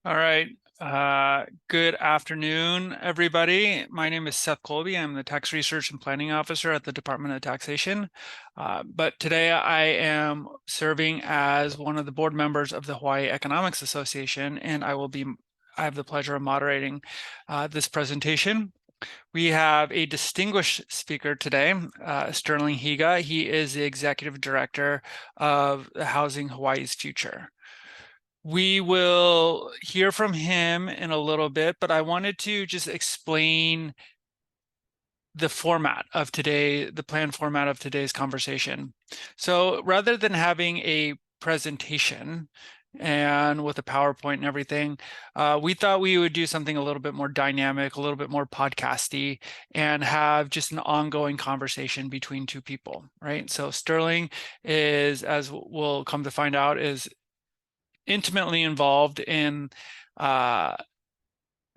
All right. Good afternoon, everybody. My name is Seth Colby. I'm the Tax Research and Planning Officer at the Department of Taxation. But today I am serving as one of the board members of the Hawaii Economics Association, and I have the pleasure of moderating this presentation. We have a distinguished speaker today, Sterling Higa. He is the Executive Director of the Housing Hawaii's Future. We will hear from him in a little bit, but I wanted to just explain the format of today, the planned format of today's conversation. So rather than having a presentation and with a PowerPoint and everything, we thought we would do something a little bit more dynamic, a little bit more podcasty, and have just an ongoing conversation between two people, right? So Sterling is, as we'll come to find out, is intimately involved in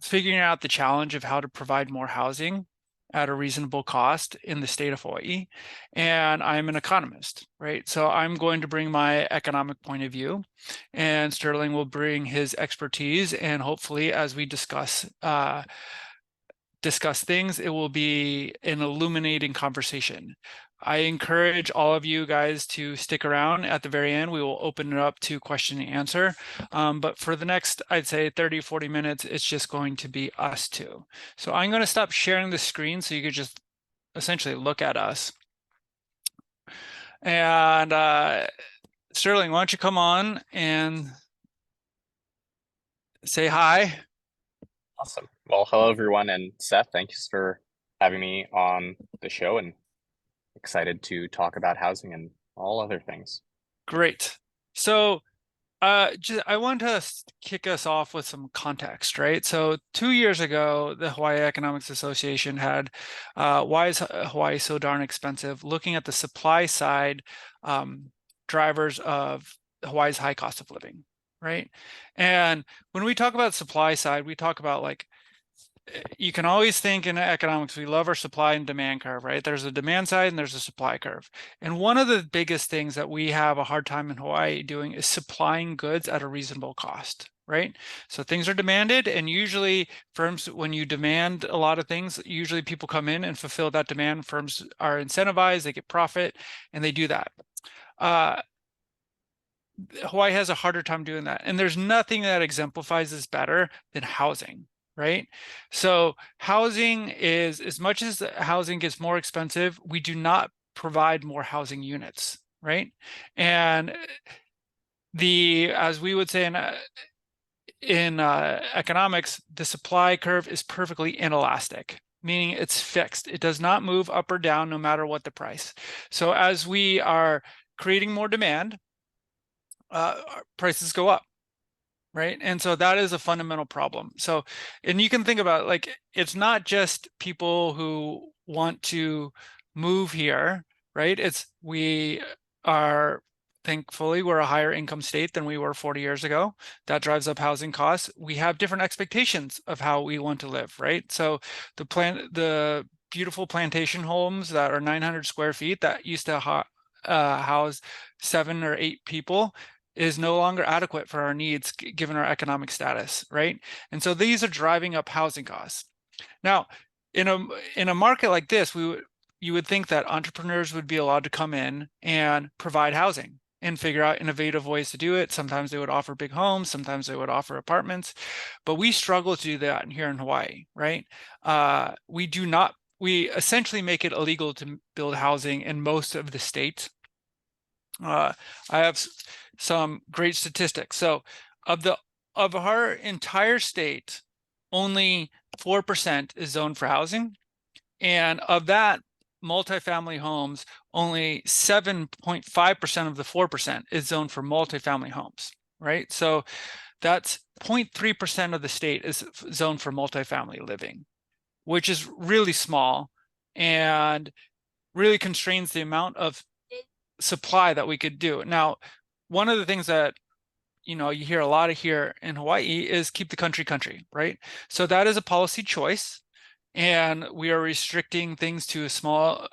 figuring out the challenge of how to provide more housing at a reasonable cost in the state of Hawaii. And I'm an economist, right? So I'm going to bring my economic point of view, and Sterling will bring his expertise. And hopefully, as we discuss things, it will be an illuminating conversation. I encourage all of you guys to stick around at the very end. We will open it up to question and answer. But for the next, I'd say 30, 40 minutes, it's just going to be us two. So I'm going to stop sharing the screen so you could just essentially look at us. And Sterling, why don't you come on and say hi? Awesome. Well, hello everyone, and Seth, thanks for having me on the show and excited to talk about housing and all other things. Great. So I want to kick us off with some context, right? So 2 years ago, the Hawaii Economics Association had Why is Hawaii So Darn Expensive? Looking at the supply side drivers of Hawaii's high cost of living, right? And when we talk about supply side, we talk about like you can always think in economics, we love our supply and demand curve, right? There's a demand side and there's a supply curve. And one of the biggest things that we have a hard time in Hawaii doing is supplying goods at a reasonable cost, right? So things are demanded, and usually firms, when you demand a lot of things, usually people come in and fulfill that demand. Firms are incentivized, they get profit, and they do that. Hawaii has a harder time doing that. And there's nothing that exemplifies this better than housing, right? So housing is, as much as housing gets more expensive, we do not provide more housing units, right? And as we would say in economics, the supply curve is perfectly inelastic, meaning it's fixed. It does not move up or down no matter what the price. So as we are creating more demand, prices go up, right? And so that is a fundamental problem. So, and you can think about like, it's not just people who want to move here, right? We are, thankfully, we're a higher income state than we were 40 years ago. That drives up housing costs. We have different expectations of how we want to live, right? So the beautiful plantation homes that are 900 square feet that used to house 7 or 8 people is no longer adequate for our needs given our economic status, right? And so these are driving up housing costs. Now, in a market like this, you would think that entrepreneurs would be allowed to come in and provide housing and figure out innovative ways to do it. Sometimes they would offer big homes, sometimes they would offer apartments, but we struggle to do that here in Hawaii, right? We do not. We essentially make it illegal to build housing in most of the state. I have some great statistics. So of our entire state, only 4% is zoned for housing. And of that, multifamily homes, only 7.5% of the 4% is zoned for multifamily homes, right? So that's 0.3% of the state is zoned for multifamily living, which is really small and really constrains the amount of supply that we could do. Now, one of the things that you hear a lot of here in Hawaii is keep the country, right? So that is a policy choice, and we are restricting things to a small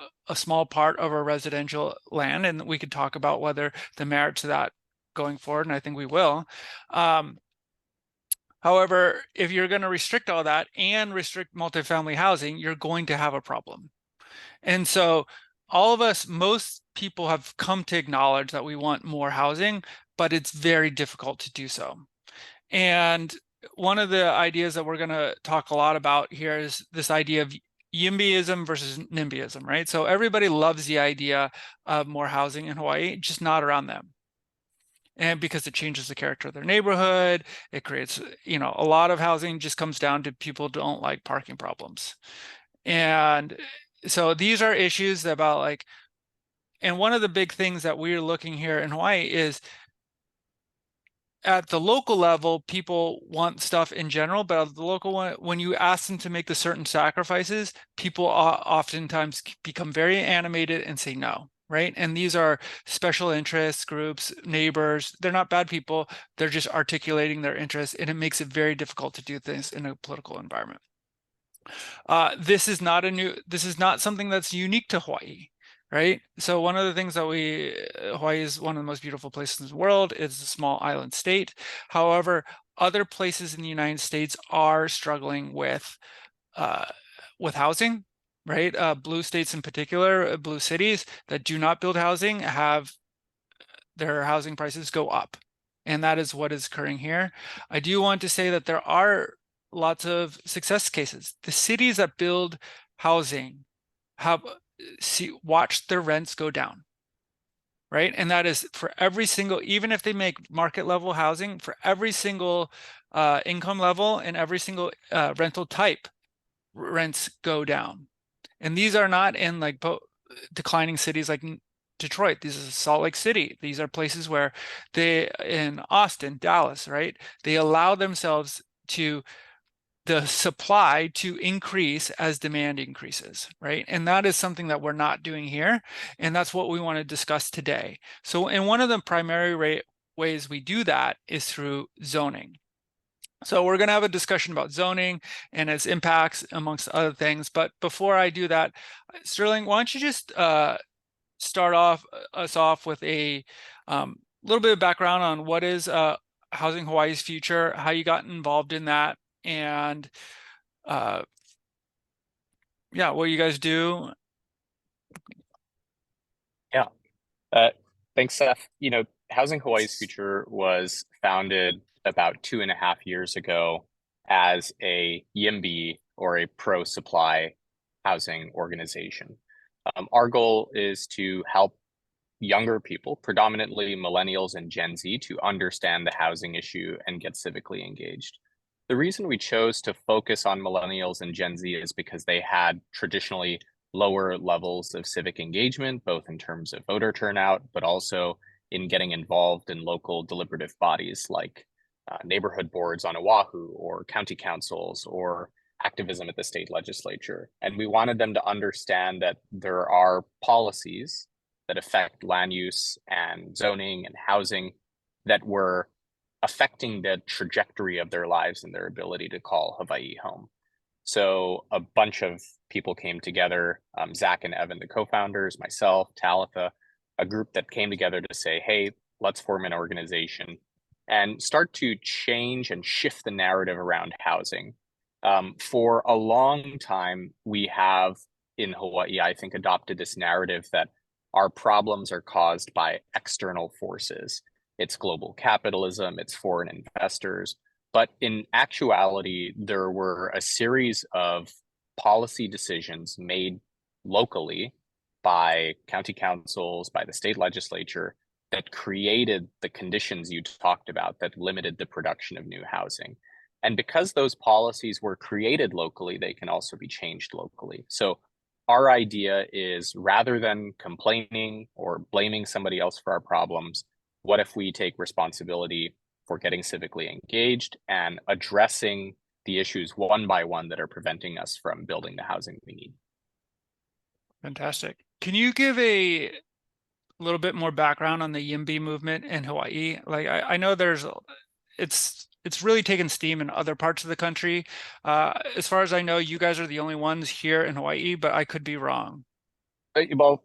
part of our residential land, and we could talk about whether the merits of that going forward, and I think we will. However, if you're going to restrict all that and restrict multifamily housing, you're going to have a problem. And so all of us, most people have come to acknowledge that we want more housing, but it's very difficult to do so. And one of the ideas that we're going to talk a lot about here is this idea of YIMBYism versus NIMBYism, right? So everybody loves the idea of more housing in Hawaii, just not around them. And because it changes the character of their neighborhood, it creates, a lot of housing just comes down to people don't like parking problems. And so these are issues about like, and one of the big things that we're looking here in Hawaii is at the local level, people want stuff in general, but at the local one, when you ask them to make the certain sacrifices, people oftentimes become very animated and say no, right? And these are special interest groups, neighbors. They're not bad people. They're just articulating their interests, and it makes it very difficult to do things in a political environment. This is not something that's unique to Hawaii, right? So one of the things that Hawaii is one of the most beautiful places in the world. It's a small island state. However, other places in the United States are struggling with housing, right? Blue states in particular, blue cities that do not build housing have their housing prices go up. And that is what is occurring here. I do want to say that there are lots of success cases. The cities that build housing have watched their rents go down, right? And that is for every single, even if they make market level housing, for every single income level and every single rental type, rents go down. And these are not in like declining cities like Detroit. This is Salt Lake City. These are places where in Austin, Dallas, right? They allow themselves to the supply to increase as demand increases, right? And that is something that we're not doing here. And that's what we want to discuss today. So, and one of the primary ways we do that is through zoning. So we're going to have a discussion about zoning and its impacts amongst other things. But before I do that, Sterling, why don't you just start us off with a little bit of background on what is Housing Hawaii's future, how you got involved in that, and uh, yeah, what you guys do. Yeah. Uh, Thanks, Seth. Housing Hawaii's Future was founded about 2.5 years ago as a YIMBY, or a pro-supply housing organization. Our goal is to help younger people, predominantly millennials and Gen Z, to understand the housing issue and get civically engaged. The reason we chose to focus on millennials and Gen Z is because they had traditionally lower levels of civic engagement, both in terms of voter turnout, but also in getting involved in local deliberative bodies like neighborhood boards on Oahu, or county councils, or activism at the state legislature. And we wanted them to understand that there are policies that affect land use and zoning and housing that were affecting the trajectory of their lives and their ability to call Hawaii home. So a bunch of people came together, Zach and Evan, the co-founders, myself, Talitha, a group that came together to say, hey, let's form an organization and start to change and shift the narrative around housing. For a long time, we have in Hawaii, I think, adopted this narrative that our problems are caused by external forces. It's global capitalism, it's foreign investors. But in actuality, there were a series of policy decisions made locally by county councils, by the state legislature, that created the conditions you talked about that limited the production of new housing. And because those policies were created locally, they can also be changed locally. So our idea is, rather than complaining or blaming somebody else for our problems, what if we take responsibility for getting civically engaged and addressing the issues one by one that are preventing us from building the housing we need? Fantastic. Can you give a little bit more background on the YIMBY movement in Hawaii? Like I know it's really taken steam in other parts of the country. As far as I know, you guys are the only ones here in Hawaii, but I could be wrong. Well,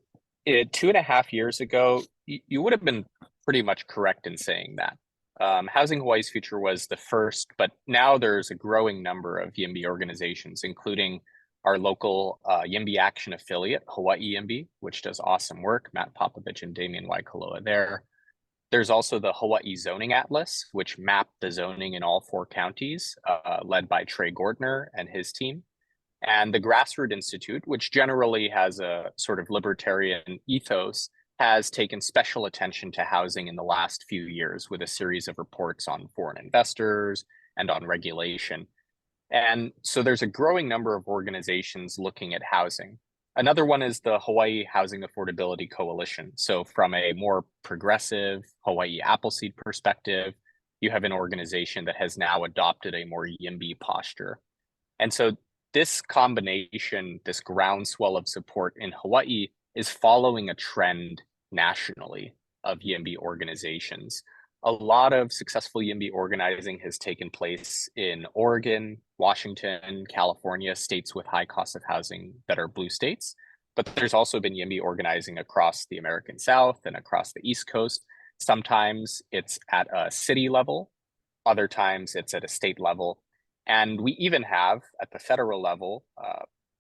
2.5 years ago, you would have been pretty much correct in saying that. Housing Hawaii's Future was the first, but now there's a growing number of YIMBY organizations, including our local YIMBY Action affiliate, Hawaii YIMBY, which does awesome work. Matt Popovich and Damian Waikoloa there. There's also the Hawaii Zoning Atlas, which mapped the zoning in all 4 counties, led by Trey Gordner and his team. And the Grassroot Institute, which generally has a sort of libertarian ethos, has taken special attention to housing in the last few years with a series of reports on foreign investors and on regulation. And so there's a growing number of organizations looking at housing. Another one is the Hawaii Housing Affordability Coalition. So from a more progressive Hawaii Appleseed perspective, you have an organization that has now adopted a more YIMBY posture. And so this combination, this groundswell of support in Hawaii is following a trend nationally of YIMBY organizations. A lot of successful YIMBY organizing has taken place in Oregon, Washington, California, states with high cost of housing that are blue states. But there's also been YIMBY organizing across the American South and across the East Coast. Sometimes it's at a city level, other times it's at a state level. And we even have at the federal level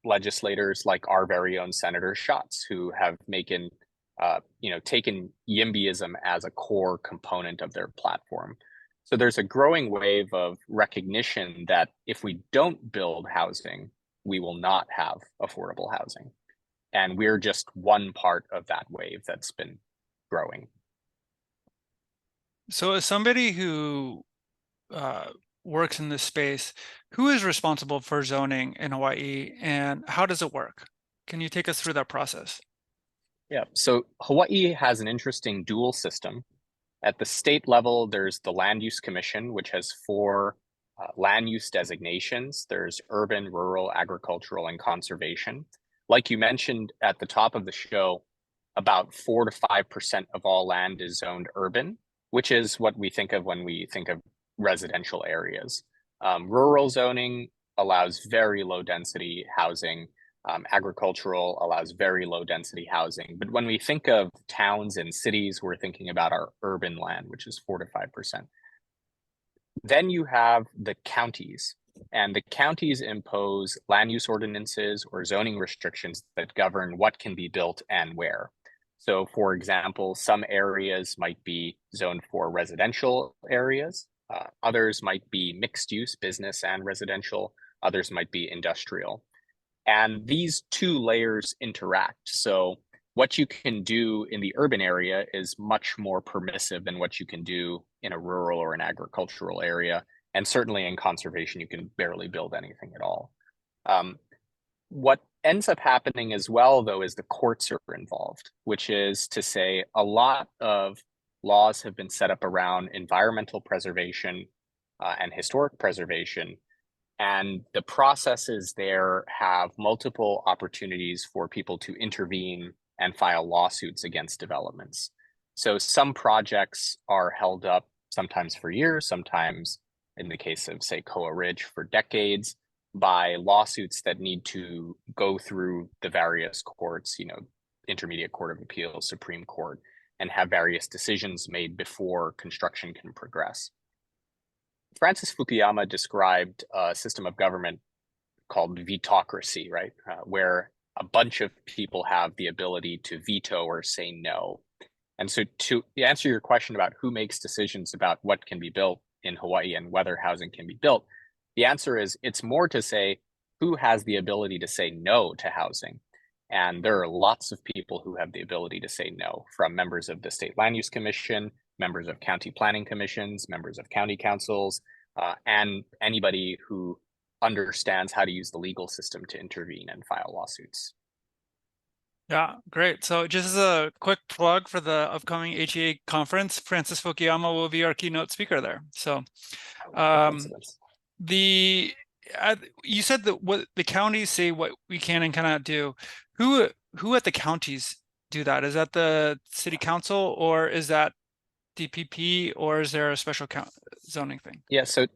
legislators like our very own Senator Schatz, who have taken YIMBYism as a core component of their platform. So there's a growing wave of recognition that if we don't build housing, we will not have affordable housing. And we're just one part of that wave that's been growing. So as somebody who works in this space, who is responsible for zoning in Hawaii and how does it work? Can you take us through that process? Yeah, so Hawaii has an interesting dual system. At the state level, there's the Land Use Commission, which has 4 land use designations. There's urban, rural, agricultural, and conservation. Like you mentioned at the top of the show, about 4 to 5% of all land is zoned urban, which is what we think of when we think of residential areas. Rural zoning allows very low density housing. Agricultural allows very low density housing. But when we think of towns and cities, we're thinking about our urban land, which is 4 to 5%. Then you have the counties, and the counties impose land use ordinances or zoning restrictions that govern what can be built and where. So, for example, some areas might be zoned for residential areas. Others might be mixed use, business and residential. Others might be industrial. And these 2 layers interact. So what you can do in the urban area is much more permissive than what you can do in a rural or an agricultural area. And certainly in conservation, you can barely build anything at all. What ends up happening as well, though, is the courts are involved, which is to say a lot of laws have been set up around environmental preservation and historic preservation. And the processes there have multiple opportunities for people to intervene and file lawsuits against developments. So some projects are held up sometimes for years, sometimes in the case of, say, Koa Ridge, for decades, by lawsuits that need to go through the various courts, Intermediate Court of Appeals, Supreme Court, and have various decisions made before construction can progress. Francis Fukuyama described a system of government called vetocracy, right? Where a bunch of people have the ability to veto or say no. And so to answer your question about who makes decisions about what can be built in Hawaii and whether housing can be built, the answer is it's more to say who has the ability to say no to housing. And there are lots of people who have the ability to say no, from members of the State Land Use Commission, members of county planning commissions, members of county councils, and anybody who understands how to use the legal system to intervene and file lawsuits. Yeah, great. So just as a quick plug for the upcoming HEA conference, Francis Fukuyama will be our keynote speaker there. So the you said that what the counties say what we can and cannot do. Who at the counties do that? Is that the city council, or is that DPP, or is there a special zoning thing? Yeah, so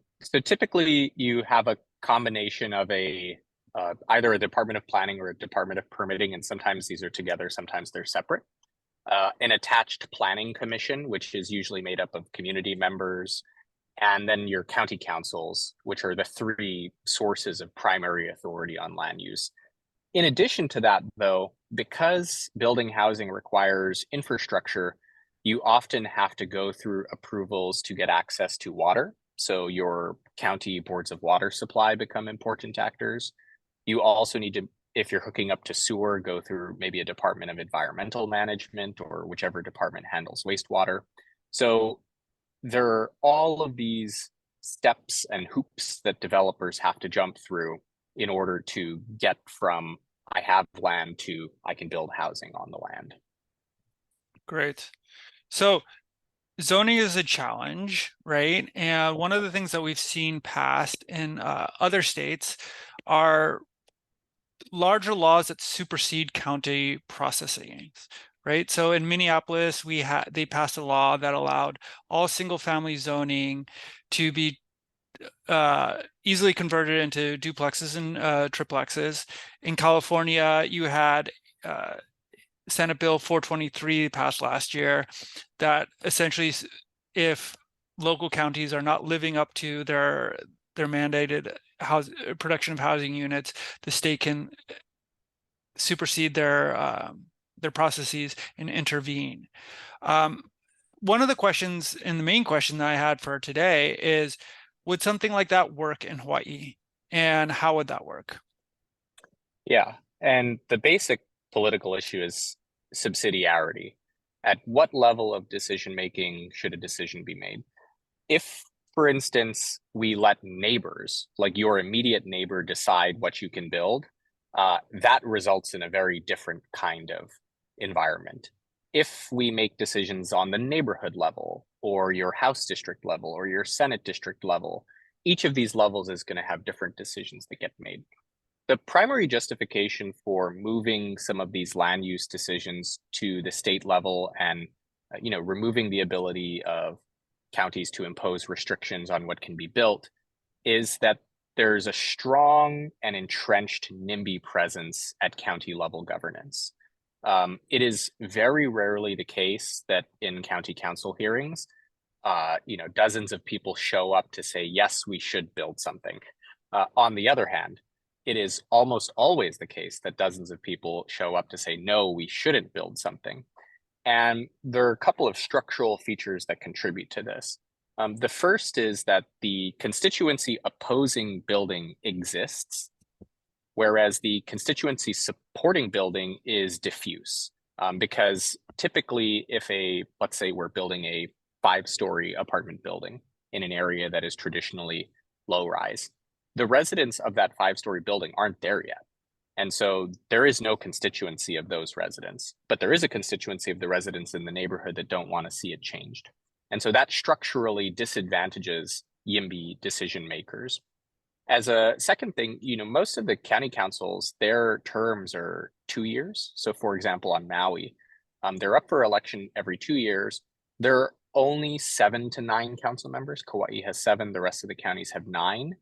typically you have a combination of either a Department of Planning or a Department of Permitting, and sometimes these are together, sometimes they're separate. an attached planning commission, which is usually made up of community members, and then your county councils, which are the three sources of primary authority on land use. In addition to that, though, because building housing requires infrastructure, you often have to go through approvals to get access to water. So your county boards of water supply become important actors. You also need to, if you're hooking up to sewer, go through maybe a Department of Environmental Management or whichever department handles wastewater. So there are all of these steps and hoops that developers have to jump through in order to get from I have land to I can build housing on the land. Great. So zoning is a challenge, right? And one of the things that we've seen passed in other states are larger laws that supersede county processing, right? So in Minneapolis, they passed a law that allowed all single family zoning to be easily converted into duplexes and triplexes. In California, you had Senate Bill 423 passed last year that essentially, if local counties are not living up to their mandated production of housing units, the state can supersede their processes and intervene. Um, One of the questions, and the main question that I had for today is, would something like that work in Hawaii? And how would that work? Yeah. And the basic political issue is subsidiarity. At what level of decision making should a decision be made? If, for instance, we let neighbors, like your immediate neighbor, decide what you can build, that results in a very different kind of environment. If we make decisions on the neighborhood level, or your House district level, or your Senate district level, each of these levels is going to have different decisions that get made. The primary justification for moving some of these land use decisions to the state level and removing the ability of counties to impose restrictions on what can be built is that there's a strong and entrenched NIMBY presence at county level governance. It is very rarely the case that in county council hearings, dozens of people show up to say, yes, we should build something. On the other hand, it is almost always the case that dozens of people show up to say, no, we shouldn't build something. And there are a couple of structural features that contribute to this. The first is that the constituency opposing building exists, whereas the constituency supporting building is diffuse. Because typically, let's say we're building a 5-story apartment building in an area that is traditionally low rise, the residents of that 5-story building aren't there yet. And so there is no constituency of those residents, but there is a constituency of the residents in the neighborhood that don't want to see it changed. And so that structurally disadvantages YIMBY decision makers. As a second thing, most of the county councils, their terms are 2 years. So for example, on Maui, they're up for election every 2 years. There are only 7 to 9 council members. Kauai has 7, the rest of the counties have 9.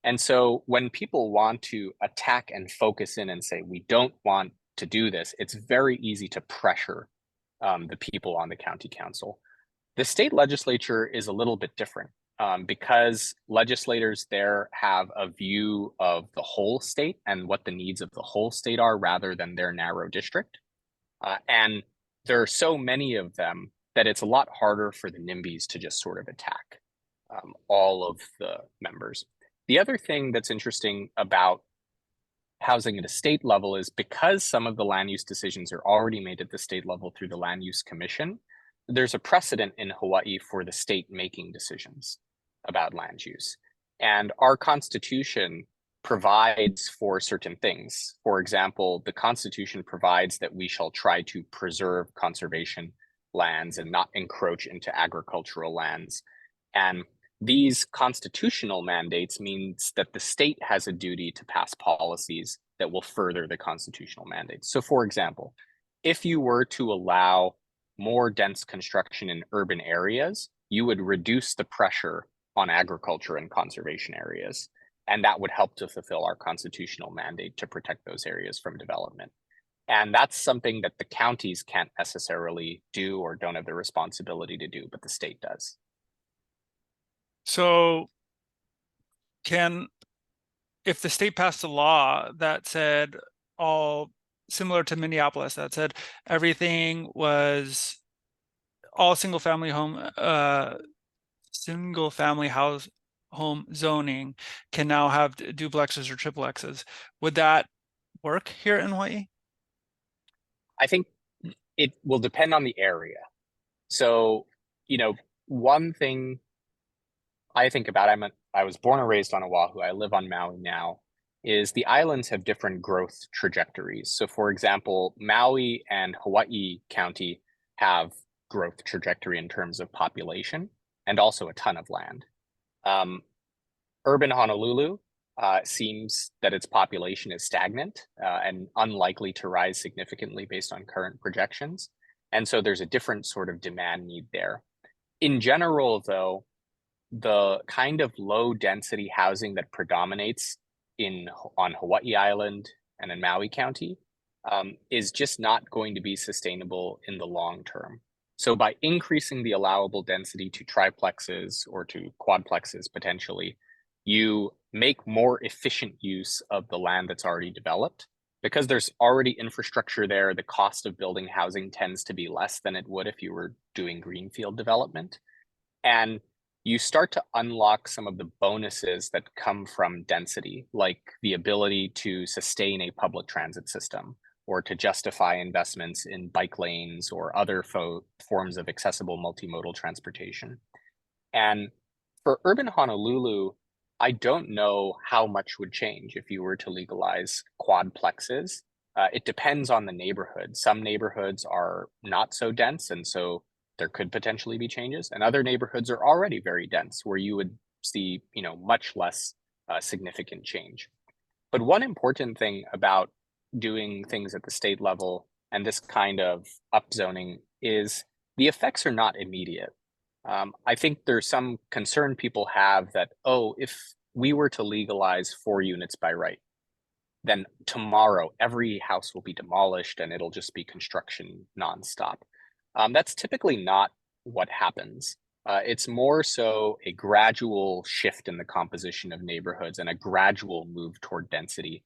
And so when people want to attack and focus in and say, we don't want to do this, it's very easy to pressure the people on the county council. The state legislature is a little bit different because legislators there have a view of the whole state and what the needs of the whole state are rather than their narrow district. And there are so many of them that it's a lot harder for the NIMBYs to just sort of attack all of the members. The other thing that's interesting about housing at a state level is because some of the land use decisions are already made at the state level through the Land Use Commission, there's a precedent in Hawaii for the state making decisions about land use. And our Constitution provides for certain things. For example, the Constitution provides that we shall try to preserve conservation lands and not encroach into agricultural lands. And these constitutional mandates means that the state has a duty to pass policies that will further the constitutional mandates. So for example, if you were to allow more dense construction in urban areas, you would reduce the pressure on agriculture and conservation areas. And that would help to fulfill our constitutional mandate to protect those areas from development. And that's something that the counties can't necessarily do or don't have the responsibility to do, but the state does. So can, if the state passed a law that said all similar to Minneapolis, that said everything was all single family house home zoning can now have duplexes or triplexes, would that work here in Hawaii? I think it will depend on the area. So, you know, one thing I think about, I was born and raised on Oahu. I live on Maui now. Is the islands have different growth trajectories. So, for example, Maui and Hawaii County have growth trajectory in terms of population and also a ton of land. Um, Urban Honolulu seems that its population is stagnant and unlikely to rise significantly based on current projections. And so there's a different sort of demand need there. In general, though, the kind of low density housing that predominates in on Hawaii Island and in Maui County is just not going to be sustainable in the long term. So by increasing the allowable density to triplexes or to quadplexes potentially, you make more efficient use of the land that's already developed. Because there's already infrastructure there, the cost of building housing tends to be less than it would if you were doing greenfield development. And you start to unlock some of the bonuses that come from density, like the ability to sustain a public transit system or to justify investments in bike lanes or other forms of accessible multimodal transportation. And for urban Honolulu, I don't know how much would change if you were to legalize quadplexes. It depends on the neighborhood. Some neighborhoods are not so dense, and so there could potentially be changes. And other neighborhoods are already very dense, where you would see, much less significant change. But one important thing about doing things at the state level and this kind of upzoning is the effects are not immediate. I think there's some concern people have that, oh, if we were to legalize 4 units by right, then tomorrow every house will be demolished and it'll just be construction nonstop. That's typically not what happens. It's more so a gradual shift in the composition of neighborhoods and a gradual move toward density,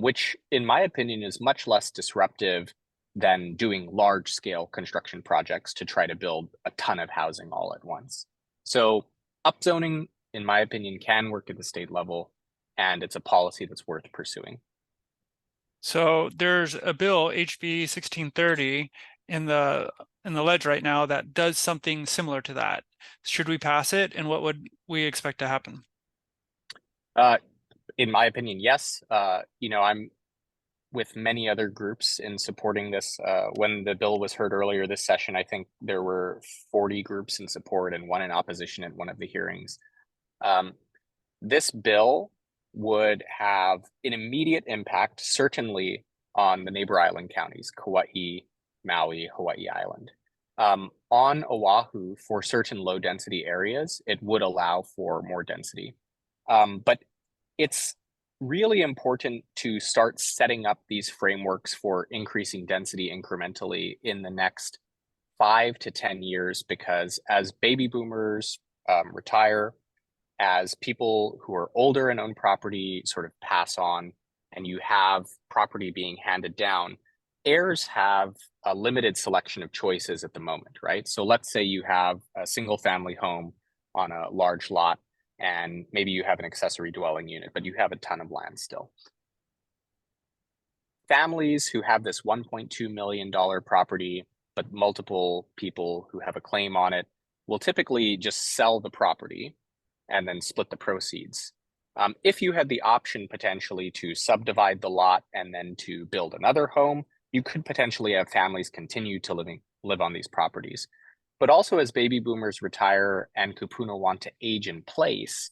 which, in my opinion, is much less disruptive than doing large scale construction projects to try to build a ton of housing all at once. So, upzoning, in my opinion, can work at the state level, and it's a policy that's worth pursuing. So there's a bill, HB 1630, in the ledge right now that does something similar to that. Should we pass it, and what would we expect to happen? Uh, in my opinion, yes. I'm with many other groups in supporting this. When the bill was heard earlier this session, I think there were 40 groups in support and one in opposition at one of the hearings. Um, this bill would have an immediate impact, certainly on the neighbor island counties, Kauai, Maui, Hawaii Island. On Oahu, for certain low density areas, it would allow for more density. But it's really important to start setting up these frameworks for increasing density incrementally in the next 5 to 10 years, because as baby boomers retire, as people who are older and own property sort of pass on, and you have property being handed down, heirs have a limited selection of choices at the moment, right? So let's say you have a single family home on a large lot, and maybe you have an accessory dwelling unit, but you have a ton of land still. Families who have this $1.2 million property, but multiple people who have a claim on it, will typically just sell the property and then split the proceeds. If you had the option potentially to subdivide the lot and then to build another home, you could potentially have families continue to live on these properties. But also, as baby boomers retire and kupuna want to age in place,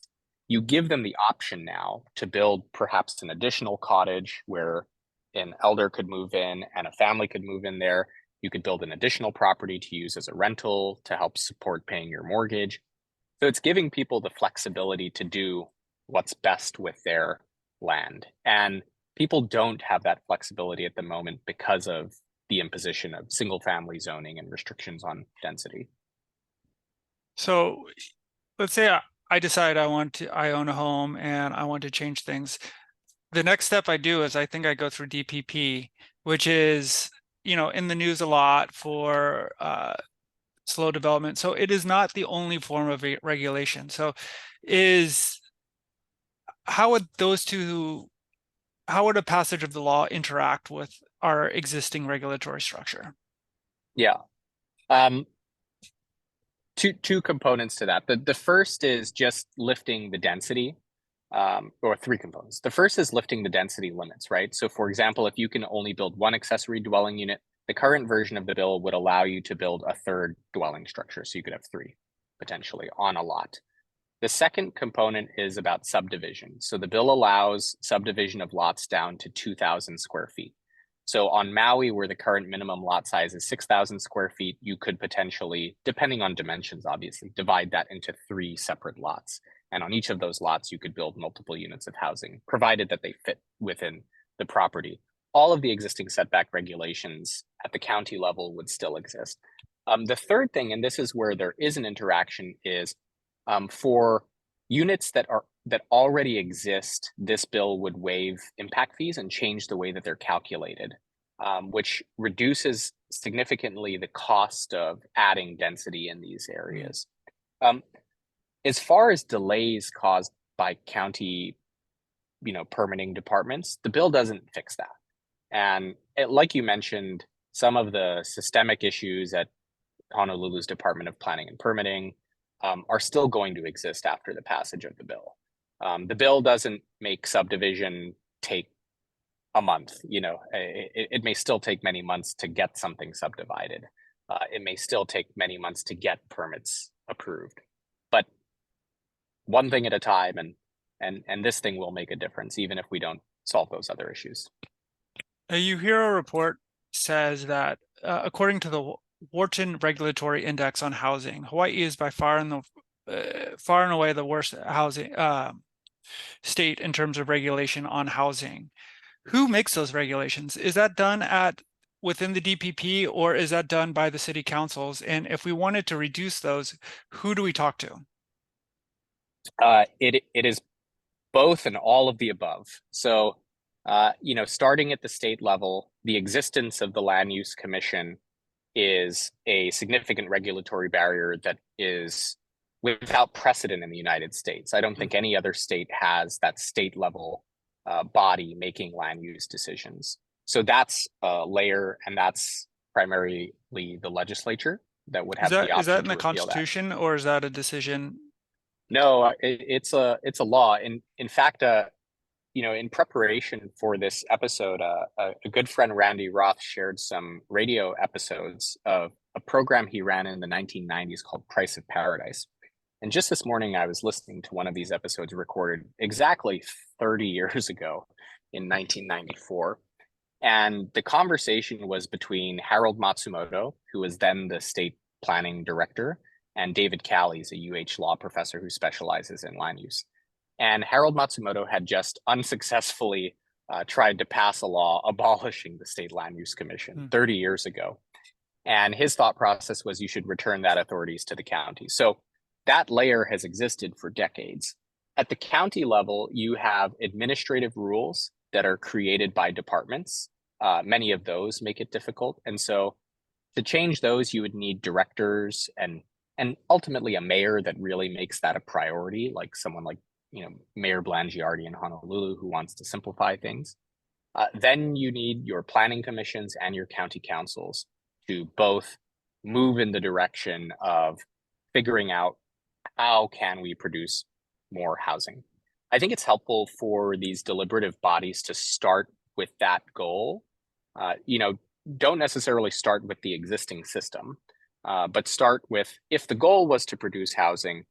you give them the option now to build perhaps an additional cottage where an elder could move in and a family could move in there. You could build an additional property to use as a rental to help support paying your mortgage. So it's giving people the flexibility to do what's best with their land. And people don't have that flexibility at the moment because of the imposition of single family zoning and restrictions on density. So let's say I decide I own a home and I want to change things. The next step I do is I think I go through DPP, which is, in the news a lot for slow development. So it is not the only form of regulation. So is how would those two, how would a passage of the law interact with our existing regulatory structure? Yeah. Um, two components to that. The first is just lifting the density, or three components. The first is lifting the density limits, right? So for example, if you can only build one accessory dwelling unit, the current version of the bill would allow you to build a third dwelling structure. So you could have three potentially on a lot. The second component is about subdivision. So the bill allows subdivision of lots down to 2,000 square feet. So on Maui, where the current minimum lot size is 6,000 square feet, you could potentially, depending on dimensions, obviously, divide that into three separate lots. And on each of those lots, you could build multiple units of housing, provided that they fit within the property. All of the existing setback regulations at the county level would still exist. The third thing, and this is where there is an interaction, is for units that already exist, this bill would waive impact fees and change the way that they're calculated, which reduces significantly the cost of adding density in these areas. Um, as far as delays caused by county, permitting departments, the bill doesn't fix that. And like you mentioned, some of the systemic issues at Honolulu's Department of Planning and Permitting are still going to exist after the passage of the bill. The bill doesn't make subdivision take a month. It may still take many months to get something subdivided. It may still take many months to get permits approved. But one thing at a time, and this thing will make a difference, even if we don't solve those other issues. A UHERO report says that according to the Wharton Regulatory Index on Housing, Hawaii is by far and away the worst housing state in terms of regulation on housing. Who makes those regulations? Is that done within the DPP, or is that done by the city councils? And if we wanted to reduce those, who do we talk to? It is both and all of the above. So, starting at the state level, the existence of the Land Use Commission is a significant regulatory barrier that is without precedent in the United States. I don't think any other state has that state level body making land use decisions. So that's a layer, and that's primarily the legislature that would Is have the that is that option in to the repeal that. Constitution, or is that a decision? No, it's a law. In fact, in preparation for this episode, a good friend, Randy Roth, shared some radio episodes of a program he ran in the 1990s called Price of Paradise. And just this morning, I was listening to one of these episodes recorded exactly 30 years ago in 1994. And the conversation was between Harold Matsumoto, who was then the state planning director, and David Callies, a UH law professor who specializes in land use. And Harold Matsumoto had just unsuccessfully tried to pass a law abolishing the State Land Use Commission 30 years ago. And his thought process was you should return that authorities to the county. So that layer has existed for decades. At the county level, you have administrative rules that are created by departments. Many of those make it difficult. And so to change those, you would need directors and ultimately a mayor that really makes that a priority, like someone like Mayor Blangiardi in Honolulu, who wants to simplify things. Then you need your planning commissions and your county councils to both move in the direction of figuring out how can we produce more housing. I think it's helpful for these deliberative bodies to start with that goal. Don't necessarily start with the existing system, but start with, if the goal was to produce housing,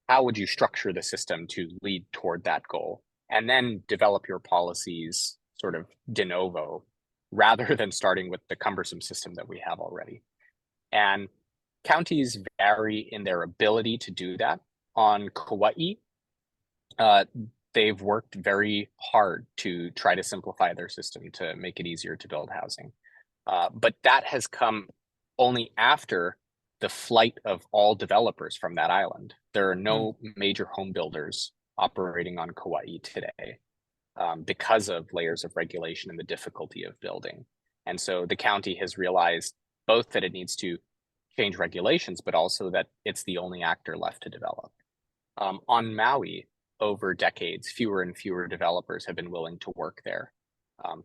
how would you structure the system to lead toward that goal? And then develop your policies sort of de novo, rather than starting with the cumbersome system that we have already. And counties vary in their ability to do that. On Kauai, they've worked very hard to try to simplify their system to make it easier to build housing. But that has come only after the flight of all developers from that island. There are Mm. no major home builders operating on Kauai today because of layers of regulation and the difficulty of building. And so the county has realized both that it needs to change regulations, but also that it's the only actor left to develop. On Maui, over decades, fewer and fewer developers have been willing to work there,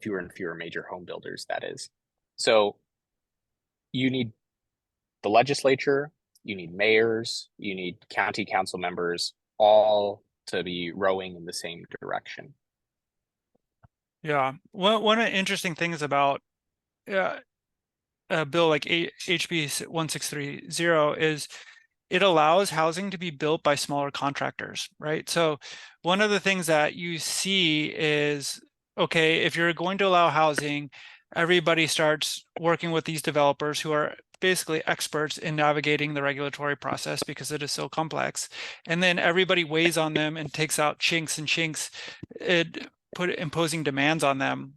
fewer and fewer major home builders, that is. So you need the legislature, you need mayors, you need county council members, all to be rowing in the same direction. Yeah. One of the interesting things about uh, a bill like HB 1630 is it allows housing to be built by smaller contractors, right? So one of the things that you see is, okay, if you're going to allow housing, everybody starts working with these developers who are basically experts in navigating the regulatory process because it is so complex. And then everybody weighs on them and takes out chinks and chinks, it put imposing demands on them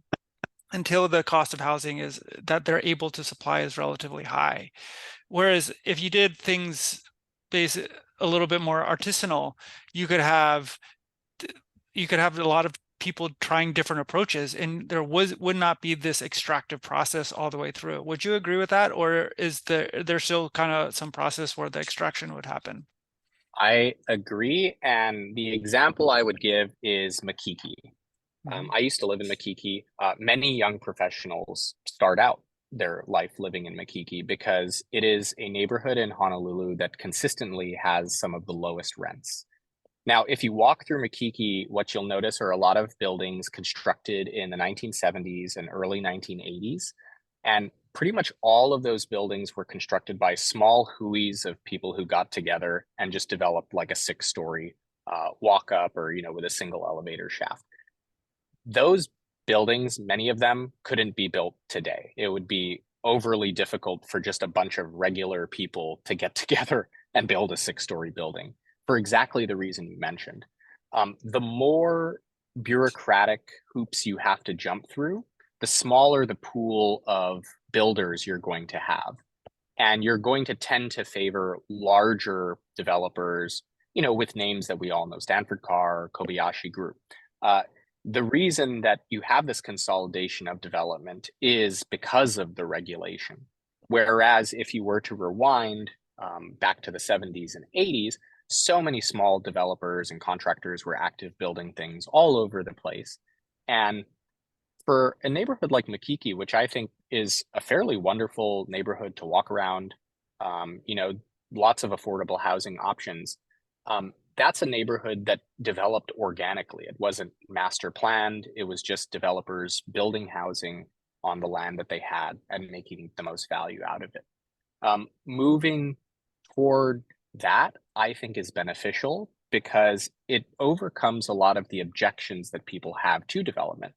until the cost of housing is that they're able to supply is relatively high. Whereas if you did things basic a little bit more artisanal, you could have you could have a lot of people trying different approaches and there would not be this extractive process all the way through. Would you agree with that? Or is there still kind of some process where the extraction would happen? I agree. And the example I would give is Makiki. Mhm. I used to live in Makiki. Many young professionals start out their life living in Makiki because it is a neighborhood in Honolulu that consistently has some of the lowest rents. Now, if you walk through Makiki, what you'll notice are a lot of buildings constructed in the 1970s and early 1980s. And pretty much all of those buildings were constructed by small HEAs of people who got together and just developed like a six-story walk up or, with a single elevator shaft. Those buildings, many of them couldn't be built today. It would be overly difficult for just a bunch of regular people to get together and build a six-story building for exactly the reason you mentioned. The more bureaucratic hoops you have to jump through, the smaller the pool of builders you're going to have. And you're going to tend to favor larger developers, with names that we all know, Stanford Carr, Kobayashi Group. Uh, the reason that you have this consolidation of development is because of the regulation. Whereas if you were to rewind back to the 70s and 80s, so many small developers and contractors were active building things all over the place. And for a neighborhood like Makiki, which I think is a fairly wonderful neighborhood to walk around, um, you know, lots of affordable housing options. That's a neighborhood that developed organically. It wasn't master planned. It was just developers building housing on the land that they had and making the most value out of it. Moving toward that, I think is beneficial because it overcomes a lot of the objections that people have to development.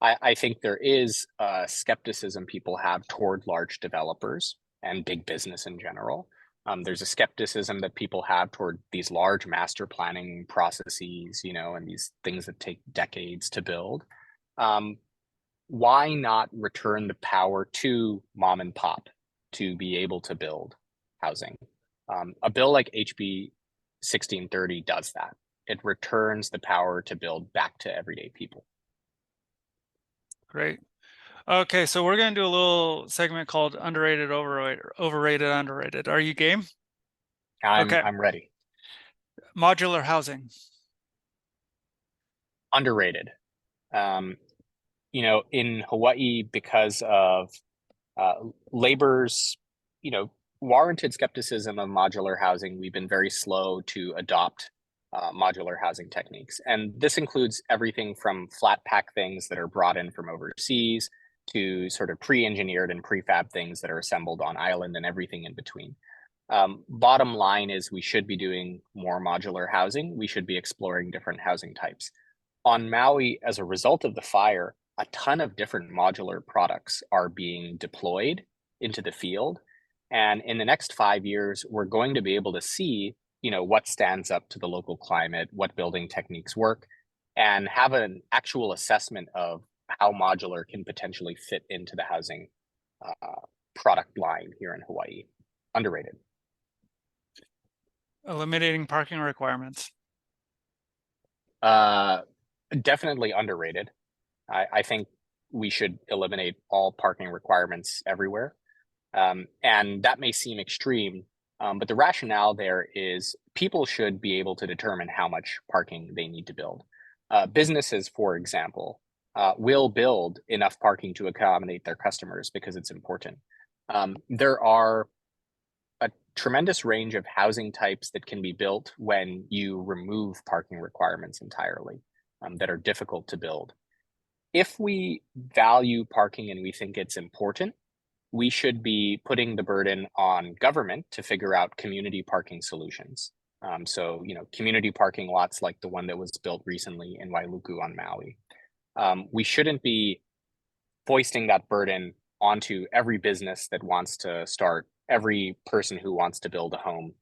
I think there is skepticism people have toward large developers and big business in general. There's a skepticism that people have toward these large master planning processes, and these things that take decades to build. Um, why not return the power to mom and pop to be able to build housing? A bill like HB 1630 does that. It returns the power to build back to everyday people. Great. Okay, so we're going to do a little segment called underrated, overrated, underrated. Are you game? I'm Okay. I'm ready. Modular housing. Underrated. Um, in Hawaii, because of uh, labor's, you know, warranted skepticism of modular housing, we've been very slow to adopt modular housing techniques. And this includes everything from flat pack things that are brought in from overseas to sort of pre-engineered and prefab things that are assembled on island and everything in between. Bottom line is we should be doing more modular housing. We should be exploring different housing types. On Maui, as a result of the fire, a ton of different modular products are being deployed into the field. And in the next 5 years, we're going to be able to see, what stands up to the local climate, what building techniques work. and have an actual assessment of how modular can potentially fit into the housing uh, product line here in Hawaii. Underrated. Eliminating parking requirements. Uh, Definitely underrated. I think we should eliminate all parking requirements everywhere. And that may seem extreme, but the rationale there is people should be able to determine how much parking they need to build. Businesses, for example, will build enough parking to accommodate their customers because it's important. There are a tremendous range of housing types that can be built when you remove parking requirements entirely, that are difficult to build. If we value parking and we think it's important, we should be putting the burden on government to figure out community parking solutions. Community parking lots like the one that was built recently in Wailuku on Maui. We shouldn't be foisting that burden onto every business that wants to start, every person who wants to build a home,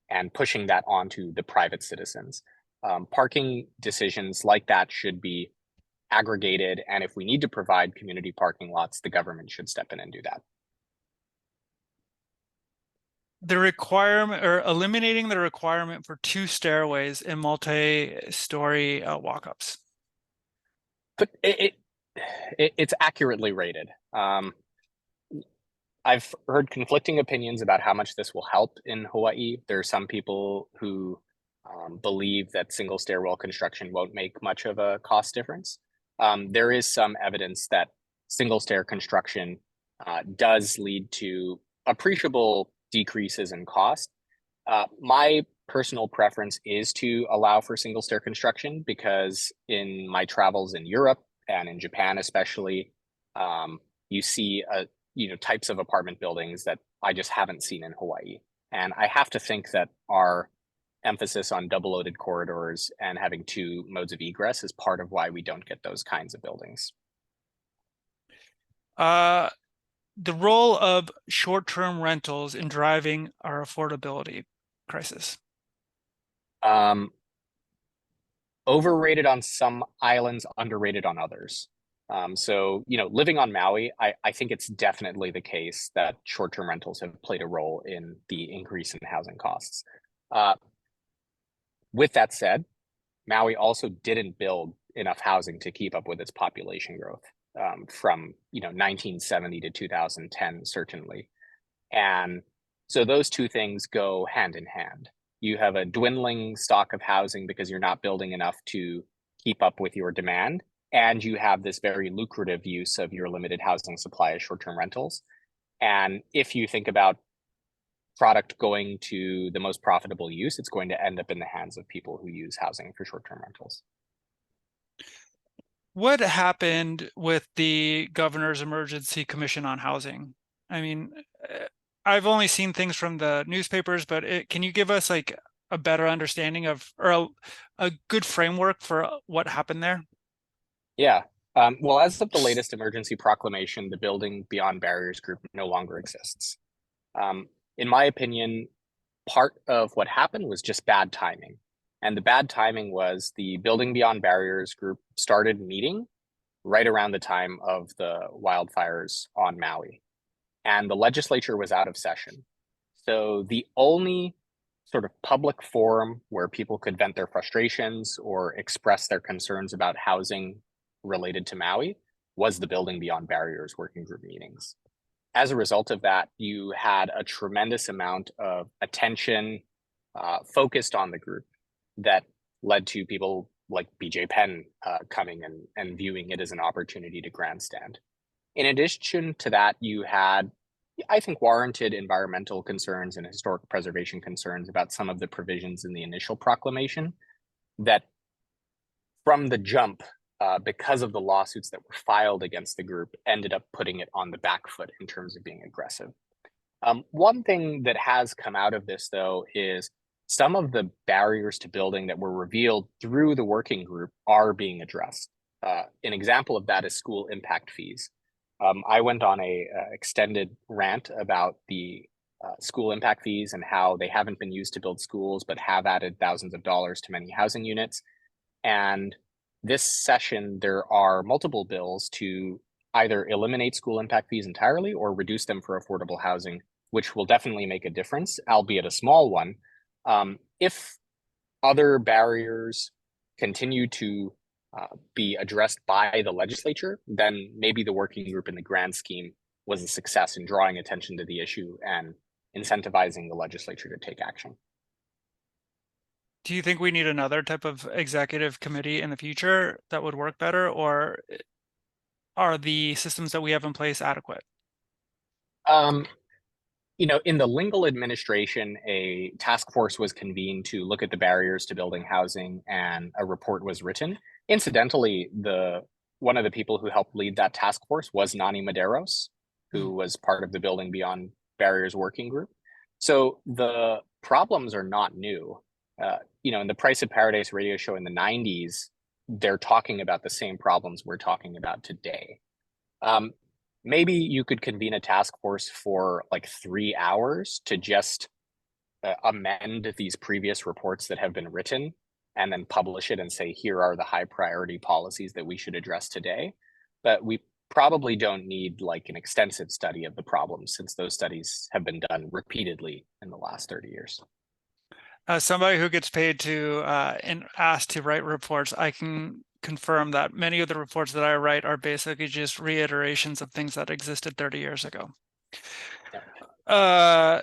and pushing that onto the private citizens. Parking decisions like that should be aggregated, and if we need to provide community parking lots, the government should step in and do that. The requirement or eliminating the requirement for 2 stairways in multi-story walk-ups. But it's accurately rated. I've heard conflicting opinions about how much this will help in Hawaii. There are some people who believe that single stairwell construction won't make much of a cost difference. There is some evidence that single stair construction does lead to appreciable decreases in cost. My personal preference is to allow for single stair construction because in my travels in Europe and in Japan especially, you see types of apartment buildings that I just haven't seen in Hawaii. And I have to think that our emphasis on double loaded corridors and having 2 modes of egress is part of why we don't get those kinds of buildings. Uh, the role of short-term rentals in driving our affordability crisis. Um, Overrated on some islands, underrated on others. Living on Maui, I think it's definitely the case that short-term rentals have played a role in the increase in housing costs. Uh, with that said, Maui also didn't build enough housing to keep up with its population growth from 1970 to 2010, certainly. And so those two things go hand in hand. You have a dwindling stock of housing because you're not building enough to keep up with your demand. And you have this very lucrative use of your limited housing supply as short-term rentals. And if you think about product going to the most profitable use, it's going to end up in the hands of people who use housing for short-term rentals. What happened with the governor's emergency commission on housing? I mean, I've only seen things from the newspapers, but can you give us like a better understanding of or a good framework for what happened there? Yeah. Well, as of the latest emergency proclamation, the Building Beyond Barriers group no longer exists. In my opinion, part of what happened was just bad timing. And the bad timing was the Building Beyond Barriers group started meeting right around the time of the wildfires on Maui. And the legislature was out of session. So the only sort of public forum where people could vent their frustrations or express their concerns about housing related to Maui was the Building Beyond Barriers working group meetings. As a result of that, you had a tremendous amount of attention focused on the group that led to people like BJ Penn coming and viewing it as an opportunity to grandstand. In addition to that, you had, I think, warranted environmental concerns and historic preservation concerns about some of the provisions in the initial proclamation that from the jump, because of the lawsuits that were filed against the group, ended up putting it on the back foot in terms of being aggressive. One thing that has come out of this, though, is some of the barriers to building that were revealed through the working group are being addressed. An example of that is school impact fees. I went on a extended rant about the school impact fees and how they haven't been used to build schools, but have added thousands of dollars to many housing units. And this session, there are multiple bills to either eliminate school impact fees entirely or reduce them for affordable housing, which will definitely make a difference, albeit a small one. If other barriers continue to be addressed by the legislature, then maybe the working group in the grand scheme was a success in drawing attention to the issue and incentivizing the legislature to take action. Do you think we need another type of executive committee in the future that would work better, or are the systems that we have in place adequate? Um, in the Lingle administration, a task force was convened to look at the barriers to building housing, and a report was written. Incidentally, the one of the people who helped lead that task force was Nani Medeiros, Hmm. who was part of the Building Beyond Barriers working group. So the problems are not new. In the Price of Paradise radio show in the 90s, they're talking about the same problems we're talking about today. Um, Maybe you could convene a task force for like 3 hours to just amend these previous reports that have been written and then publish it and say, here are the high priority policies that we should address today. But we probably don't need like an extensive study of the problems since those studies have been done repeatedly in the last 30 years. As somebody who gets paid to and asked to write reports, I can confirm that many of the reports that I write are basically just reiterations of things that existed 30 years ago. Yeah. Uh,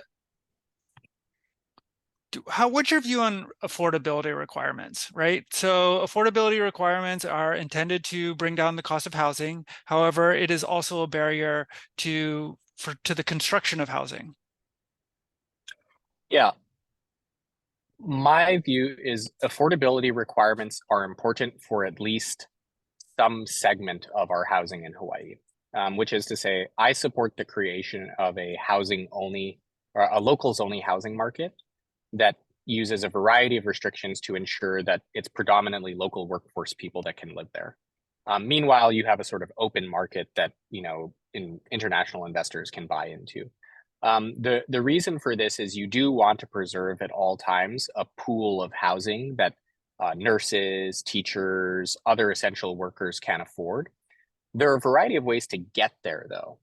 what's your view on affordability requirements, right? So affordability requirements are intended to bring down the cost of housing. However, it is also a barrier to the construction of housing. Yeah, my view is affordability requirements are important for at least some segment of our housing in Hawaii, which is to say, I support the creation of a housing only or a locals only housing market that uses a variety of restrictions to ensure that it's predominantly local workforce people that can live there. Meanwhile, you have a sort of open market that international investors can buy into. The reason for this is you do want to preserve at all times a pool of housing that nurses, teachers, other essential workers can afford. There are a variety of ways to get there, though.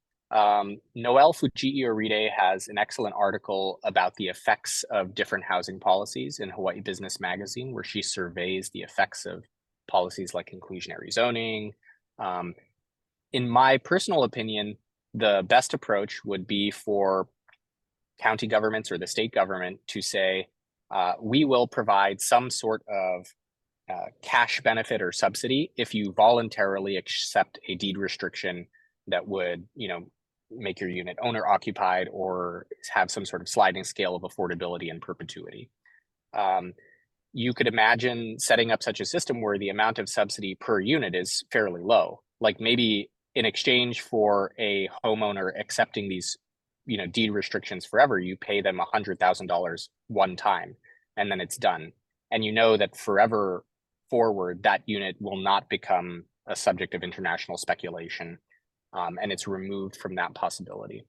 Noelle Fujii-Oride has an excellent article about the effects of different housing policies in Hawaii Business Magazine, where she surveys the effects of policies like inclusionary zoning. Um, in my personal opinion, the best approach would be for county governments or the state government to say, we will provide some sort of cash benefit or subsidy if you voluntarily accept a deed restriction that would, make your unit owner occupied or have some sort of sliding scale of affordability in perpetuity. Um, you could imagine setting up such a system where the amount of subsidy per unit is fairly low. Like maybe in exchange for a homeowner accepting these, deed restrictions forever, you pay them $100,000 one time, and then it's done. And you know that forever forward, that unit will not become a subject of international speculation, and it's removed from that possibility.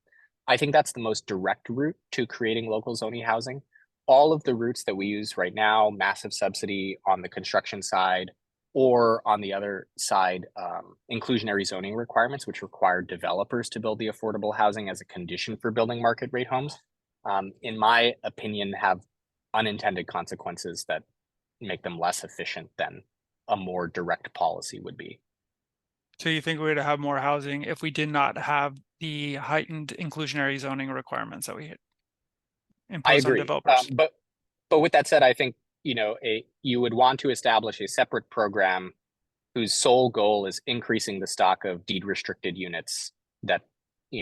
I think that's the most direct route to creating local zoning housing. All of the routes that we use right now, massive subsidy on the construction side, or on the other side, inclusionary zoning requirements, which require developers to build the affordable housing as a condition for building market rate homes, in my opinion, have unintended consequences that make them less efficient than a more direct policy would be. So you think we would have more housing if we did not have the heightened inclusionary zoning requirements that we I impose on agree, developers? but with that said, I think you would want to establish a separate program whose sole goal is increasing the stock of deed restricted units that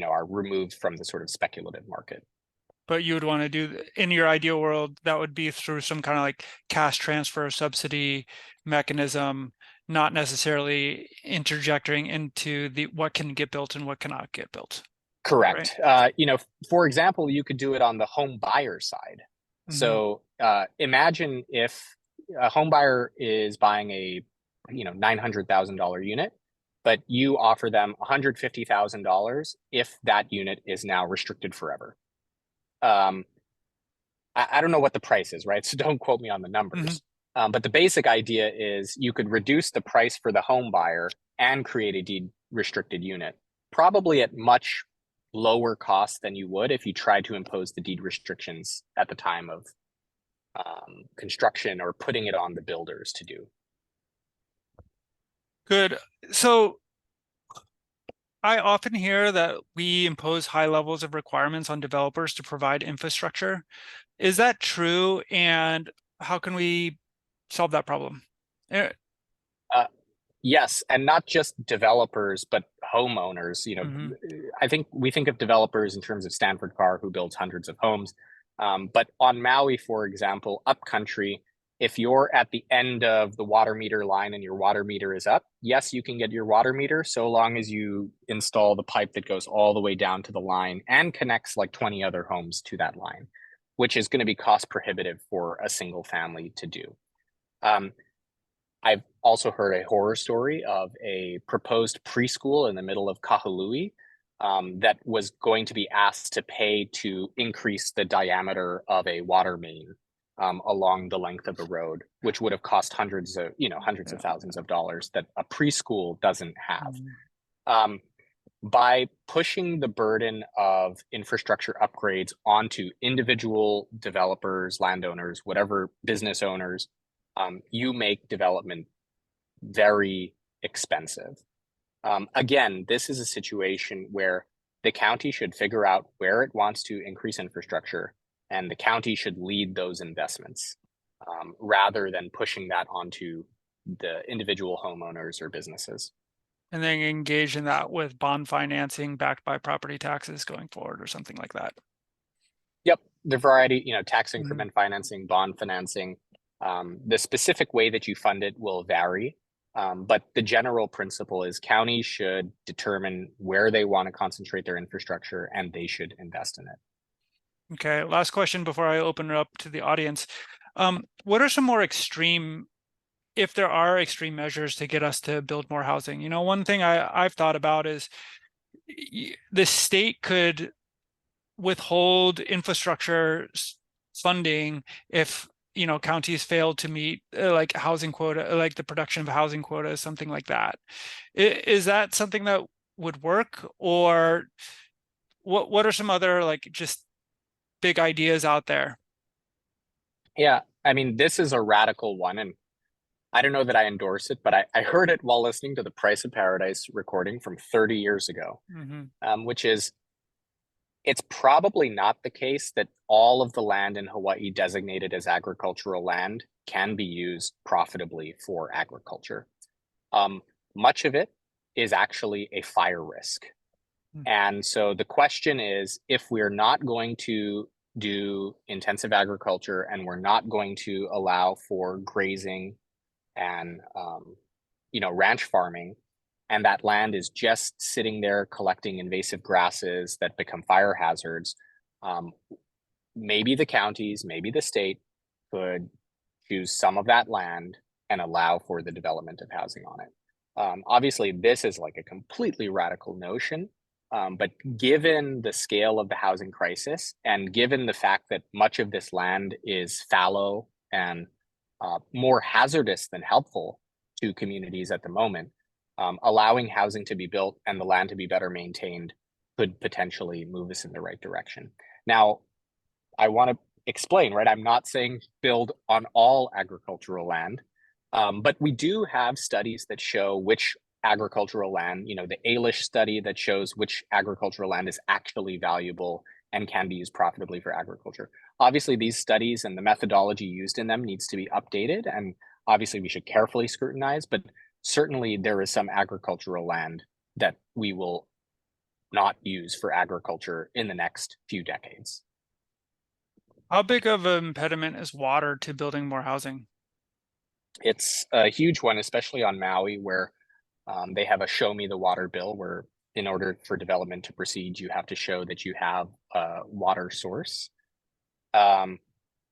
are removed from the sort of speculative market. But you would want to do, in your ideal world, that would be through some kind of like cash transfer subsidy mechanism, not necessarily interjecting into the what can get built and what cannot get built. Is that right? Correct. For example, you could do it on the home buyer side. Mm-hmm. So imagine if a home buyer is buying a $900,000 unit, but you offer them $150,000 if that unit is now restricted forever. Um, I don't know what the price is, right? So don't quote me on the Mm-hmm. numbers. But the basic idea is you could reduce the price for the home buyer and create a deed restricted unit, probably at much lower cost than you would if you tried to impose the deed restrictions at the time of construction or putting it on the builders to do. Good. So I often hear that we impose high levels of requirements on developers to provide infrastructure. Is that true? And how can we solve that problem? Eh, Uh, Yes, and not just developers, but homeowners. mhm. I think we think of developers in terms of Stanford Carr, who builds hundreds of homes. But on Maui, for example, upcountry, if you're at the end of the water meter line and your water meter is up, yes, you can get your water meter so long as you install the pipe that goes all the way down to the line and connects like 20 other homes to that line, which is going to be cost prohibitive for a single family to do. Um, I've also heard a horror story of a proposed preschool in the middle of Kahului that was going to be asked to pay to increase the diameter of a water main along the length of a road, which would have cost hundreds of Yeah. thousands of dollars that a preschool doesn't have. Mhm. Um, by pushing the burden of infrastructure upgrades onto individual developers, landowners, whatever business owners, you make development very expensive. Again, this is a situation where the county should figure out where it wants to increase infrastructure, and the county should lead those investments rather than pushing that onto the individual homeowners or businesses. And then engage in that with bond financing backed by property taxes going forward or something like that. Yep, the variety, tax Mhm. increment financing, bond financing, the specific way that you fund it will vary. But the general principle is counties should determine where they want to concentrate their infrastructure and they should invest in it. Okay, last question before I open it up to the audience. What are some more extreme, if there are extreme measures to get us to build more housing? One thing I've thought about is the state could withhold infrastructure funding if counties fail to meet like housing quota, like the production of housing quota, something like that. Is that something that would work, or what are some other like just big ideas out there? Yeah, I mean, this is a radical one, and I don't know that I endorse it, but I heard it while listening to the Price of Paradise recording from 30 years ago, Hmm. which is it's probably not the case that all of the land in Hawaii designated as agricultural land can be used profitably for agriculture. Um, Much of it is actually a fire risk. And so the question is, if we're not going to do intensive agriculture and we're not going to allow for grazing and ranch farming, and that land is just sitting there collecting invasive grasses that become fire hazards, um, maybe the counties, maybe the state could choose some of that land and allow for the development of housing on it. Obviously, this is like a completely radical notion, but given the scale of the housing crisis and given the fact that much of this land is fallow and more hazardous than helpful to communities at the moment, allowing housing to be built and the land to be better maintained could potentially move us in the right direction. Now, I want to explain, right? I'm not saying build on all agricultural land, but we do have studies that show which agricultural land, the Alish study that shows which agricultural land is actually valuable and can be used profitably for agriculture. Obviously, these studies and the methodology used in them needs to be updated, and obviously we should carefully scrutinize, but certainly there is some agricultural land that we will not use for agriculture in the next few decades. How big of an impediment is water to building more housing? It's a huge one, especially on Maui, where they have a show me the water bill, where in order for development to proceed, you have to show that you have a water source. Um,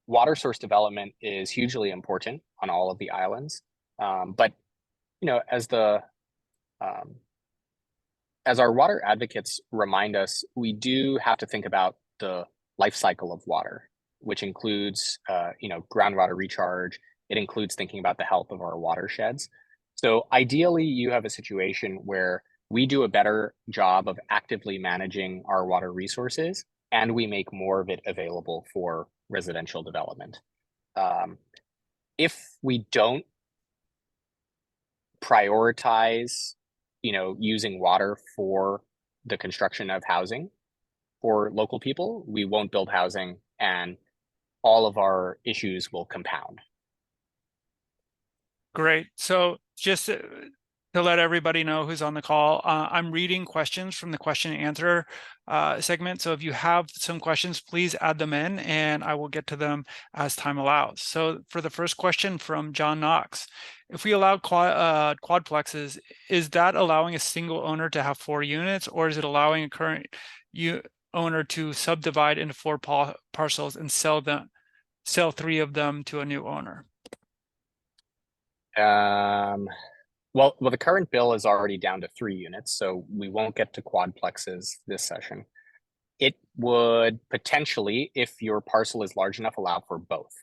Water source development is hugely important on all of the islands. But as the um, as our water advocates remind us, we do have to think about the life cycle of water, which includes groundwater recharge It includes thinking about the health of our watersheds. So ideally, you have a situation where we do a better job of actively managing our water resources and we make more of it available for residential development. Um, if we don't prioritize, using water for the construction of housing for local people, we won't build housing and all of our issues will compound. Great. So just to let everybody know who's on the call, I'm reading questions from the question and answer segment. So if you have some questions, please add them in and I will get to them as time allows. So for the first question from John Knox, if we allow quadplexes, is that allowing a single owner to have 4 units, or is it allowing a current owner to subdivide into 4 parcels and sell 3 of them to a new owner? Well, the current bill is already down to 3 units, so we won't get to quadplexes this session. It would potentially, if your parcel is large enough, allow for both.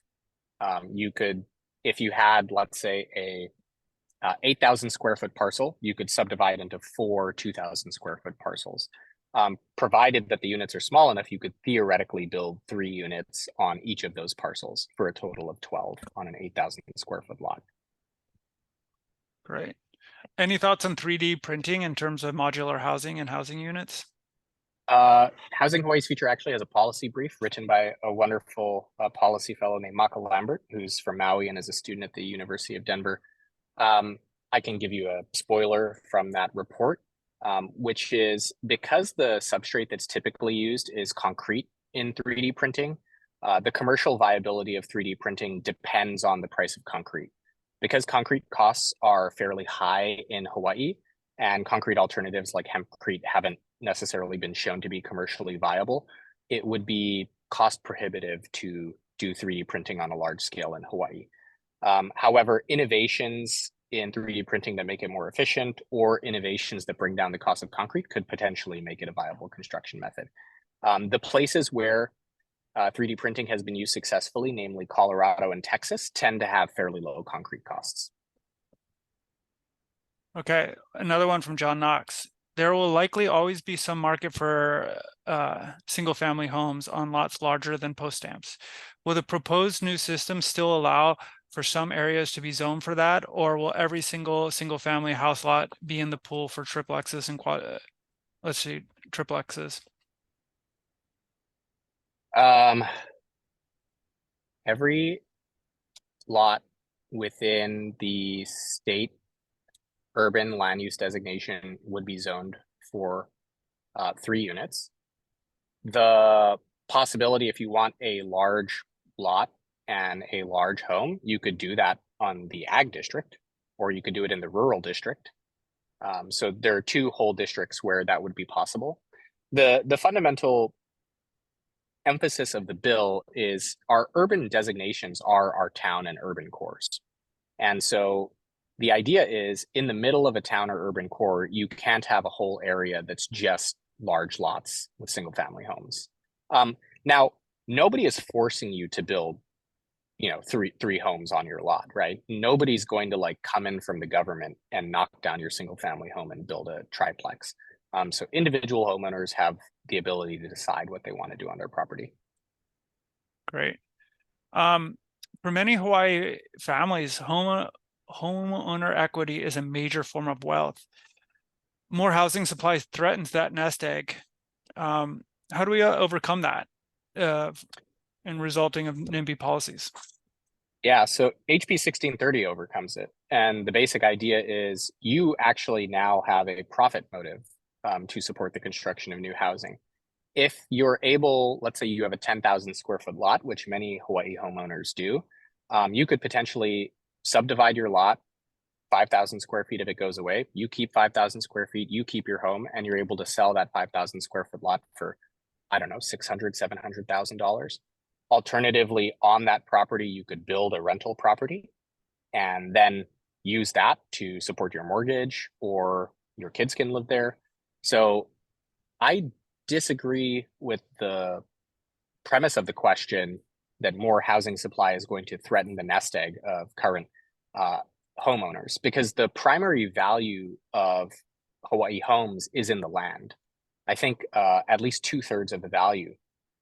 You could, if you had, let's say, a 8,000 square foot parcel, you could subdivide into 4 2,000 square foot parcels. Provided that the units are small enough, you could theoretically build 3 units on each of those parcels for a total of 12 on an 8,000 square foot lot. Great. Any thoughts on 3D printing in terms of modular housing and housing units? Housing Hawaii's Future actually has a policy brief written by a wonderful policy fellow named Maka Lambert, who's from Maui and is a student at the University of Denver. I can give you a spoiler from that report, which is because the substrate that's typically used is concrete in 3D printing, the commercial viability of 3D printing depends on the price of concrete. Because concrete costs are fairly high in Hawaii, and concrete alternatives like hempcrete haven't necessarily been shown to be commercially viable, it would be cost prohibitive to do 3D printing on a large scale in Hawaii. However, innovations in 3D printing that make it more efficient or innovations that bring down the cost of concrete could potentially make it a viable construction method. The places where 3D printing has been used successfully, namely Colorado and Texas, tend to have fairly low concrete costs. Okay, another one from John Knox. There will likely always be some market for single family homes on lots larger than post stamps. Will the proposed new system still allow for some areas to be zoned for that, or will every single family house lot be in the pool for triplexes and triplexes? Every lot within the state urban land use designation would be zoned for 3 units. The possibility, if you want a large lot and a large home, you could do that on the ag district, or you could do it in the rural district. So there are 2 whole districts where that would be possible. The fundamental emphasis of the bill is our urban designations are our town and urban cores. And so the idea is in the middle of a town or urban core, you can't have a whole area that's just large lots with single family homes. Now, nobody is forcing you to build, three homes on your lot, right? Nobody's going to like come in from the government and knock down your single family home and build a triplex. So individual homeowners have the ability to decide what they want to do on their property. Great. For many Hawaii families, homeowner equity is a major form of wealth. More housing supply threatens that nest egg. How do we overcome that and resulting of NIMBY policies? Yeah, so HB 1630 overcomes it. And the basic idea is you actually now have a profit motive to support the construction of new housing. If you're able, let's say you have a 10,000 square foot lot, which many Hawaii homeowners do, you could potentially subdivide your lot, 5,000 square feet if it goes away. You keep 5,000 square feet, you keep your home, and you're able to sell that 5,000 square foot lot for, I don't know, $600,000, $700,000. Alternatively, on that property, you could build a rental property and then use that to support your mortgage, or your kids can live there. So I disagree with the premise of the question that more housing supply is going to threaten the nest egg of current uh, homeowners, because the primary value of Hawaii homes is in the land. I think at least 2/3 of the value,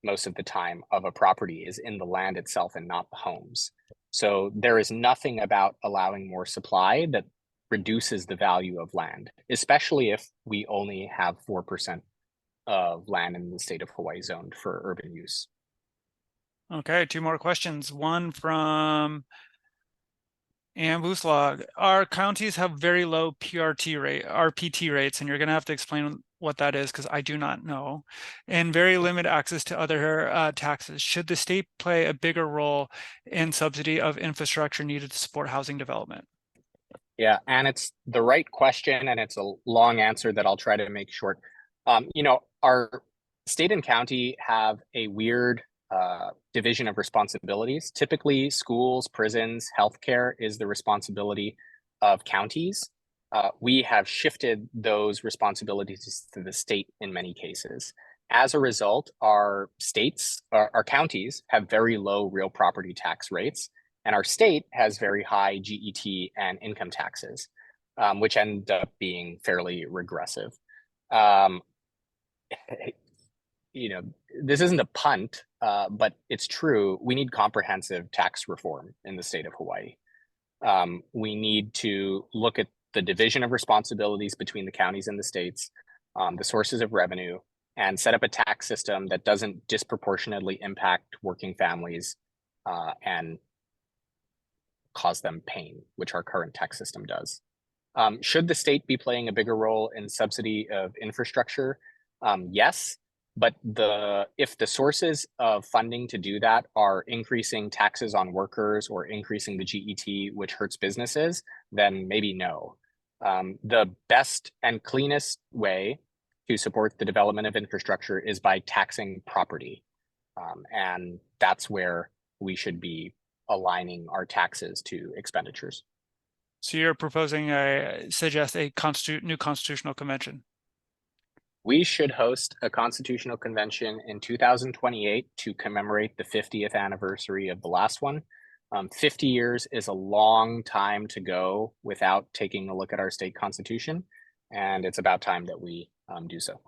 most of the time, of a property is in the land itself and not the homes. So there is nothing about allowing more supply that reduces the value of land, especially if we only have 4% of land in the state of Hawaii zoned for urban use. Okay, two more questions. One from Ambuslog. Our counties have very low RPT rates, and you're going to have to explain what that is because I do not know, and very limited access to other taxes. Should the state play a bigger role in subsidy of infrastructure needed to support housing development? Yeah, and it's the right question, and it's a long answer that I'll try to make short. Our state and county have a weird division of responsibilities. Typically, schools, prisons, healthcare is the responsibility of counties. We have shifted those responsibilities to the state in many cases. As a result, our counties have very low real property tax rates, and our state has very high GET and income taxes, which end up being fairly regressive. Um, this isn't a punt, but it's true. We need comprehensive tax reform in the state of Hawaii. We need to look at the division of responsibilities between the counties and the states, the sources of revenue, and set up a tax system that doesn't disproportionately impact working families and cause them pain, which our current tax system does. Should the state be playing a bigger role in subsidy of infrastructure? Yes, but if the sources of funding to do that are increasing taxes on workers or increasing the GET, which hurts businesses, then maybe no. The best and cleanest way to support the development of infrastructure is by taxing property. And that's where we should be aligning our taxes to expenditures. So you're proposing suggest a new constitutional convention. We should host a constitutional convention in 2028 to commemorate the 50th anniversary of the last one. 50 years is a long time to go without taking a look at our state constitution, and it's about time that we do so.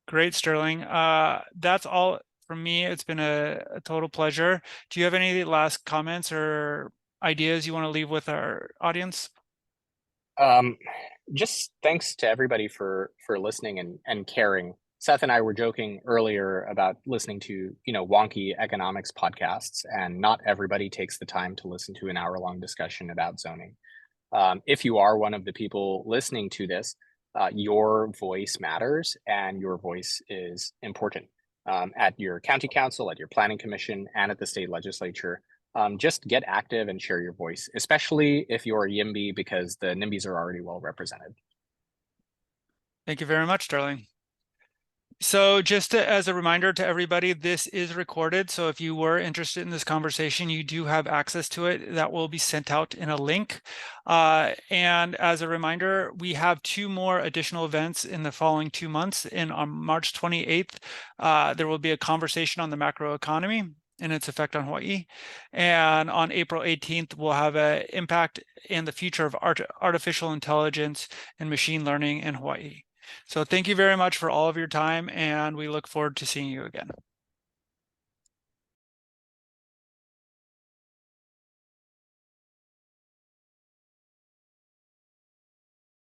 Great, Sterling. That's all from me. It's been a total pleasure. Do you have any last comments or ideas you want to leave with our audience? Just thanks to everybody for listening and caring. Seth and I were joking earlier about listening to wonky economics podcasts, and not everybody takes the time to listen to an hour-long discussion about zoning. If you are one of the people listening to this, your voice matters, and your voice is important at your county council, at your planning commission, and at the state legislature. Just get active and share your voice, especially if you're a YIMBY, because the NIMBYs are already well represented. Thank you very much, Sterling. So just as a reminder to everybody, this is recorded. So if you were interested in this conversation, you do have access to it. That will be sent out in a link. And as a reminder, we have 2 more additional events in the following 2 months. On March 28th, there will be a conversation on the macroeconomy and its effect on Hawaii. And on April 18th, we'll have an impact in the future of artificial intelligence and machine learning in Hawaii. So thank you very much for all of your time, and we look forward to seeing you again.